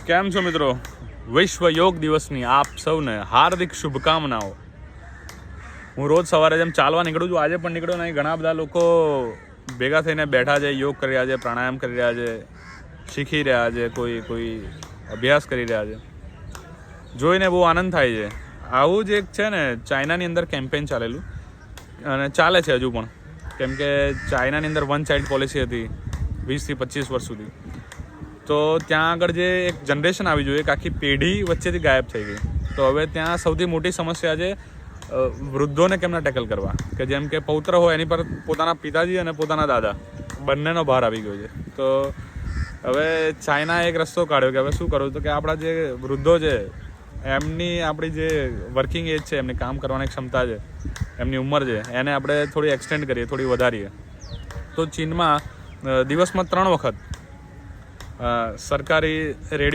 કેમ છો મિત્રો? વિશ્વ યોગ દિવસની આપ સૌને હાર્દિક શુભકામનાઓ. હું રોજ સવારે જેમ ચાલવા નીકળું છું, આજે પણ નીકળ્યો નહીં. ઘણા બધા લોકો ભેગા થઈને બેઠા છે, યોગ કરી રહ્યા છે, પ્રાણાયામ કરી રહ્યા છે, શીખી રહ્યા છે, કોઈ અભ્યાસ કરી રહ્યા છે. જોઈને બહુ આનંદ થાય છે. આવું જ એક છે ને ચાઇનાની અંદર કેમ્પેન ચાલેલું અને ચાલે છે હજુ પણ. કેમ કે ચાઇનાની અંદર વન ચાઇલ્ડ પોલિસી હતી 20 થી 25 વર્ષ સુધી. તો ત્યાં આગળ જે એક જનરેશન આવી જોઈએ, એક આખી પેઢી વચ્ચેથી ગાયબ થઈ ગઈ. તો હવે ત્યાં સૌથી મોટી સમસ્યા છે વૃદ્ધોને કેમના ટેકલ કરવા. કે જેમ કે પૌત્ર હોય એની પર પોતાના પિતાજી અને પોતાના દાદા બંનેનો ભાર આવી ગયો છે. તો હવે ચાઇનાએ એક રસ્તો કાઢ્યો કે હવે શું કરવું, તો કે આપણા જે વૃદ્ધો છે એમની આપણી જે વર્કિંગ એજ છે, એમની કામ કરવાની ક્ષમતા છે, એમની ઉંમર છે, એને આપણે થોડી એક્સટેન્ડ કરીએ, થોડી વધારીએ. તો ચીનમાં દિવસમાં 3 વખત સરકારી રેડિયો